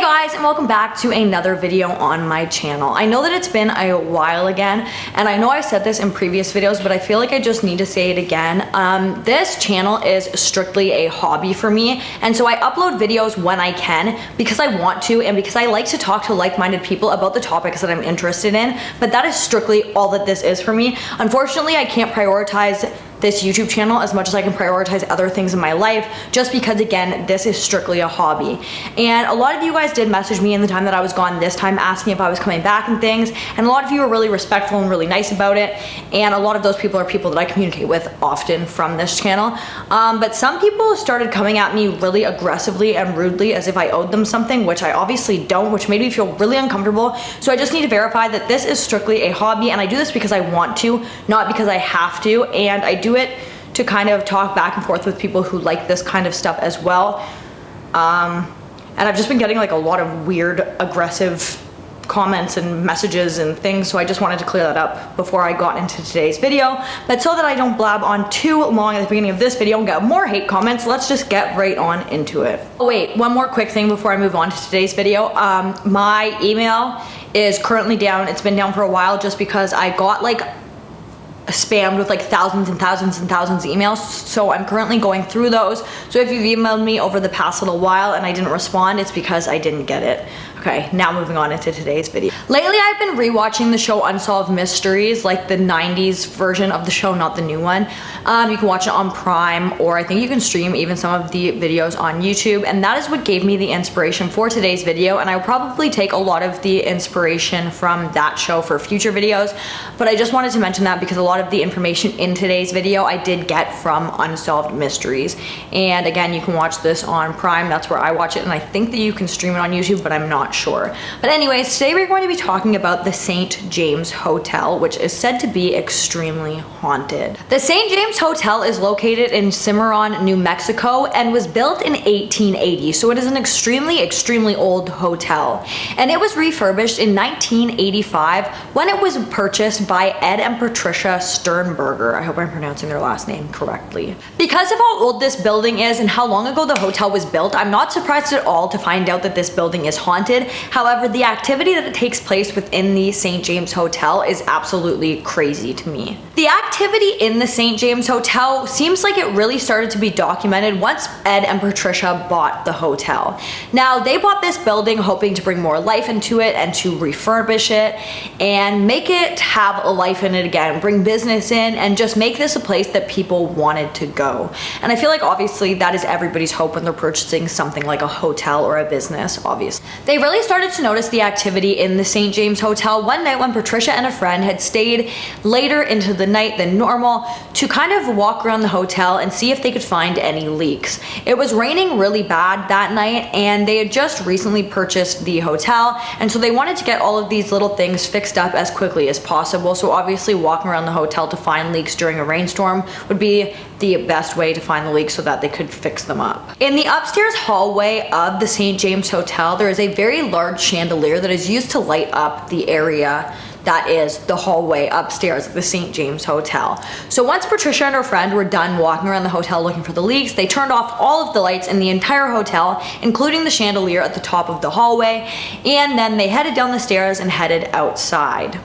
guys, and welcome back to another video on my channel. I know that it's been a while again, and I know I said this in previous videos, but I feel like I just need to say it again. This channel is strictly a hobby for me, and so I upload videos when I can because I want to and because I like to talk to like-minded people about the topics that I'm interested in, but that is strictly all that this is for me. Unfortunately, I can't prioritize this YouTube channel as much as I can prioritize other things in my life, just because, again, this is strictly a hobby. And a lot of you guys did message me in the time that I was gone this time asking if I was coming back and things, and a lot of you were really respectful and really nice about it, and a lot of those people are people that I communicate with often from this channel. But some people started coming at me really aggressively and rudely as if I owed them something, which I obviously don't, which made me feel really uncomfortable. So I just need to verify that this is strictly a hobby, and I do this because I want to, not because I have to, and I do it to kind of talk back and forth with people who like this kind of stuff as well. And I've just been getting like a lot of weird, aggressive comments and messages and things, so I just wanted to clear that up before I got into today's video. But so that I don't blab on too long at the beginning of this video and get more hate comments, let's just get right on into it. Oh wait, one more quick thing before I move on to today's video. My email is currently down. It's been down for a while just because I got like spammed with like thousands and thousands and thousands of emails, so I'm currently going through those. So if you've emailed me over the past little while and I didn't respond, it's because I didn't get it. Okay, now moving on into today's video. Lately I've been rewatching the show Unsolved Mysteries, like the 90s version of the show, not the new one. You can watch it on Prime, or I think you can stream even some of the videos on YouTube, and that is what gave me the inspiration for today's video, and I will probably take a lot of the inspiration from that show for future videos, but I just wanted to mention that because a lot of the information in today's video I did get from Unsolved Mysteries. And again, you can watch this on Prime, that's where I watch it, and I think that you can stream it on YouTube, but I'm not sure. But anyways, today we're going to be talking about the St. James Hotel, which is said to be extremely haunted. The St. James Hotel is located in Cimarron, New Mexico, and was built in 1880, so it is an extremely old hotel. And it was refurbished in 1985 when it was purchased by Ed and Patricia Sternberger. I hope I'm pronouncing their last name correctly. Because of how old this building is and how long ago the hotel was built, I'm not surprised at all to find out that this building is haunted. However, the activity that takes place within the St. James Hotel is absolutely crazy to me. The activity in the St. James Hotel seems like it really started to be documented once Ed and Patricia bought the hotel. Now, they bought this building hoping to bring more life into it and to refurbish it and make it have a life in it again, bring business in, and just make this a place that people wanted to go. And I feel like obviously that is everybody's hope when they're purchasing something like a hotel or a business, obviously. They really started to notice the activity in the St. James Hotel one night when Patricia and a friend had stayed later into the night than normal to kind of walk around the hotel and see if they could find any leaks. It was raining really bad that night, and they had just recently purchased the hotel, and so they wanted to get all of these little things fixed up as quickly as possible. So obviously walking around the hotel to find leaks during a rainstorm would be the best way to find the leaks so that they could fix them up. In the upstairs hallway of the St. James Hotel, there is a very large chandelier that is used to light up the area that is the hallway upstairs at the St. James Hotel. So once Patricia and her friend were done walking around the hotel looking for the leaks, they turned off all of the lights in the entire hotel, including the chandelier at the top of the hallway, and then they headed down the stairs and headed outside.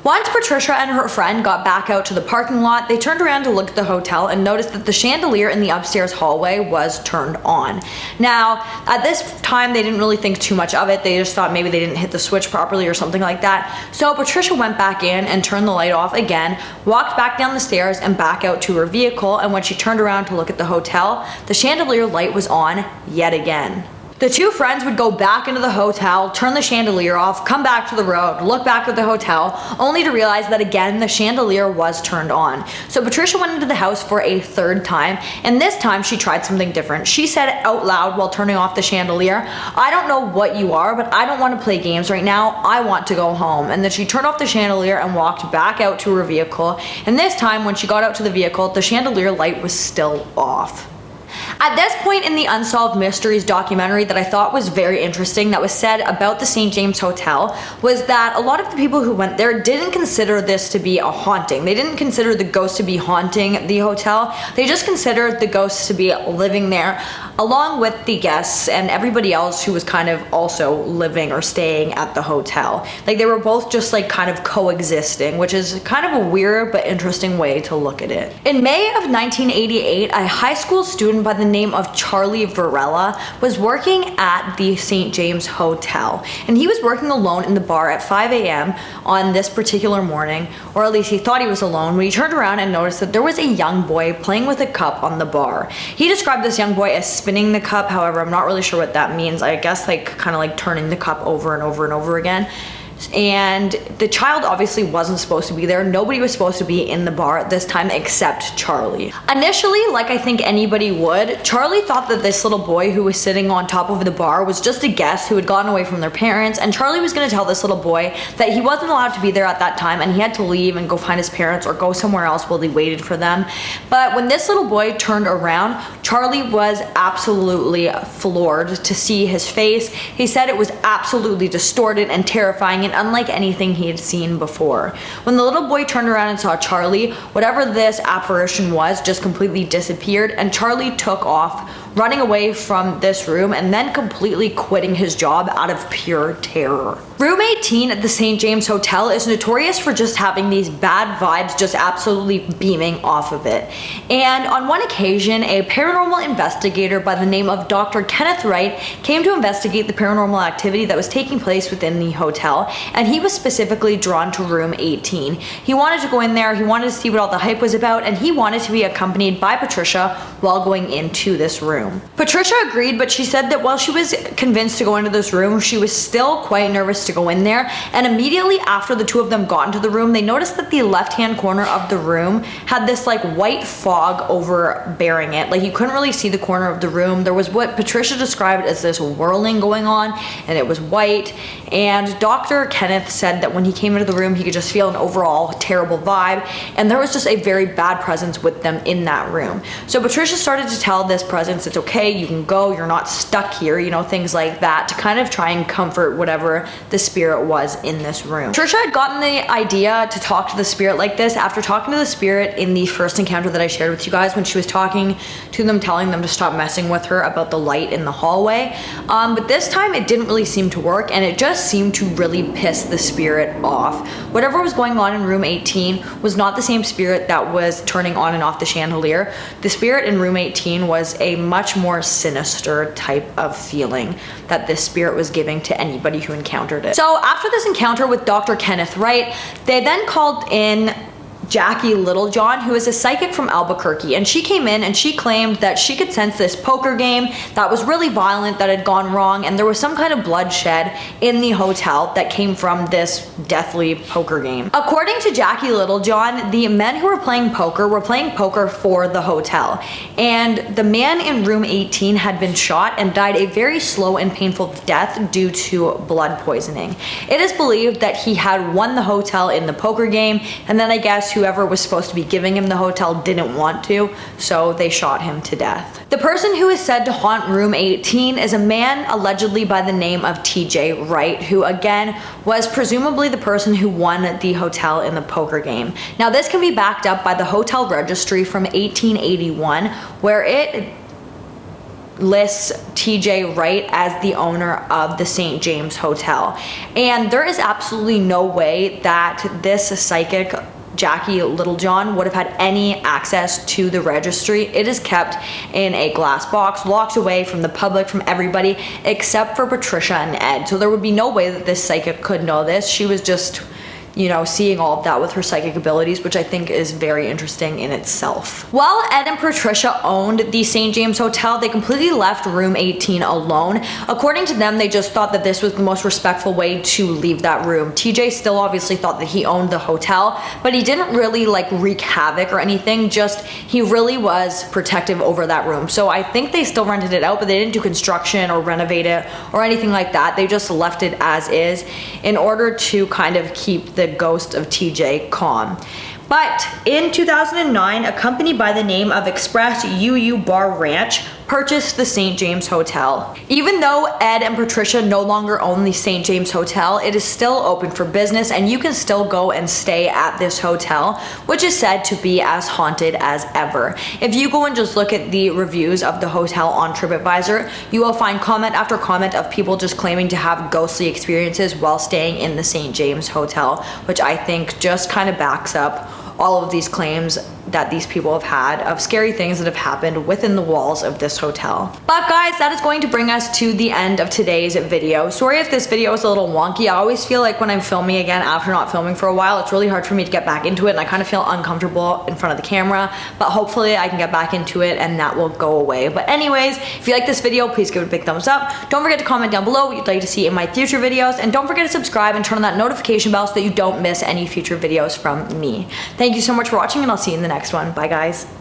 Once Patricia and her friend got back out to the parking lot, they turned around to look at the hotel and noticed that the chandelier in the upstairs hallway was turned on. Now, at this time, they didn't really think too much of it. They just thought maybe they didn't hit the switch properly or something like that. So Patricia went back in and turned the light off again, walked back down the stairs and back out to her vehicle, and when she turned around to look at the hotel, the chandelier light was on yet again. The two friends would go back into the hotel, turn the chandelier off, come back to the road, look back at the hotel, only to realize that again the chandelier was turned on. So Patricia went into the house for a third time, and this time she tried something different. She said out loud while turning off the chandelier, "I don't know what you are, but I don't want to play games right now. I want to go home." And then she turned off the chandelier and walked back out to her vehicle, and this time when she got out to the vehicle, the chandelier light was still off. At this point in the Unsolved Mysteries documentary that I thought was very interesting that was said about the St. James Hotel was that a lot of the people who went there didn't consider this to be a haunting. They didn't consider the ghost to be haunting the hotel. They just considered the ghosts to be living there along with the guests and everybody else who was kind of also living or staying at the hotel. Like they were both just like kind of coexisting, which is kind of a weird but interesting way to look at it. In May of 1988, a high school student by the name of Charlie Varela was working at the St. James Hotel, and he was working alone in the bar at 5 a.m. on this particular morning, or at least he thought he was alone, when he turned around and noticed that there was a young boy playing with a cup on the bar. He described this young boy as spinning the cup. However, I'm not really sure what that means. I guess like kind of like turning the cup over and over and over again. And the child obviously wasn't supposed to be there. Nobody was supposed to be in the bar at this time except Charlie. Initially, like I think anybody would, Charlie thought that this little boy who was sitting on top of the bar was just a guest who had gotten away from their parents, and Charlie was going to tell this little boy that he wasn't allowed to be there at that time and he had to leave and go find his parents or go somewhere else while he waited for them. But when this little boy turned around, Charlie was absolutely floored to see his face. He said it was absolutely distorted and terrifying, and unlike anything he had seen before. When the little boy turned around and saw Charlie, whatever this apparition was just completely disappeared, and Charlie took off, running away from this room and then completely quitting his job out of pure terror. Room 18 at the St. James Hotel is notorious for just having these bad vibes just absolutely beaming off of it. And on one occasion, a paranormal investigator by the name of Dr. Kenneth Wright came to investigate the paranormal activity that was taking place within the hotel, and he was specifically drawn to room 18. He wanted to go in there, he wanted to see what all the hype was about, and he wanted to be accompanied by Patricia while going into this room. Patricia agreed, but she said that while she was convinced to go into this room, she was still quite nervous to go in there, and immediately after the two of them got into the room, they noticed that the left-hand corner of the room had this like white fog overbearing it. Like you couldn't really see the corner of the room. There was what Patricia described as this whirling going on, and it was white, and Dr. Kenneth said that when he came into the room, he could just feel an overall terrible vibe, and there was just a very bad presence with them in that room. So Patricia started to tell this presence, it's okay, you can go, you're not stuck here, you know, things like that, to kind of try and comfort whatever the spirit was in this room. Patricia had gotten the idea to talk to the spirit like this after talking to the spirit in the first encounter that I shared with you guys, when she was talking to them, telling them to stop messing with her about the light in the hallway. But this time it didn't really seem to work, and it just seemed to really piss the spirit off. Whatever was going on in room 18 was not the same spirit that was turning on and off the chandelier. The spirit in room 18 was a much more sinister type of feeling that this spirit was giving to anybody who encountered it. So after this encounter with Dr. Kenneth Wright, they then called in Jackie Littlejohn, who is a psychic from Albuquerque, and she came in and she claimed that she could sense this poker game that was really violent, that had gone wrong, and there was some kind of bloodshed in the hotel that came from this deathly poker game. According to Jackie Littlejohn, the men who were playing poker for the hotel, and the man in room 18 had been shot and died a very slow and painful death due to blood poisoning. It is believed that he had won the hotel in the poker game, and then I guess whoever was supposed to be giving him the hotel didn't want to, so they shot him to death. The person who is said to haunt room 18 is a man allegedly by the name of TJ Wright, who again was presumably the person who won the hotel in the poker game. Now this can be backed up by the hotel registry from 1881, where it lists TJ Wright as the owner of the St. James Hotel. And there is absolutely no way that this psychic Jackie Littlejohn would have had any access to the registry. It is kept in a glass box, locked away from the public, from everybody, except for Patricia and Ed. So there would be no way that this psychic could know this. She was just, you know, seeing all of that with her psychic abilities, which I think is very interesting in itself. While Ed and Patricia owned the St. James Hotel, they completely left room 18 alone. According to them, they just thought that this was the most respectful way to leave that room. TJ still obviously thought that he owned the hotel, but he didn't really like wreak havoc or anything, just he really was protective over that room. So I think they still rented it out, but they didn't do construction or renovate it or anything like that. They just left it as is in order to kind of keep the ghost of TJ calm. But in 2009, a company by the name of Express UU Bar Ranch purchased the St. James Hotel. Even though Ed and Patricia no longer own the St. James Hotel, it is still open for business and you can still go and stay at this hotel, which is said to be as haunted as ever. If you go and just look at the reviews of the hotel on TripAdvisor, you will find comment after comment of people just claiming to have ghostly experiences while staying in the St. James Hotel, which I think just kind of backs up all of these claims that these people have had of scary things that have happened within the walls of this hotel. But guys, that is going to bring us to the end of today's video. Sorry if this video is a little wonky. I always feel like when I'm filming again after not filming for a while, it's really hard for me to get back into it and I kind of feel uncomfortable in front of the camera, but hopefully I can get back into it and that will go away. But anyways, if you like this video, please give it a big thumbs up. Don't forget to comment down below what you'd like to see in my future videos, and don't forget to subscribe and turn on that notification bell so that you don't miss any future videos from me. Thank you so much for watching and I'll see you in the next one. Bye guys.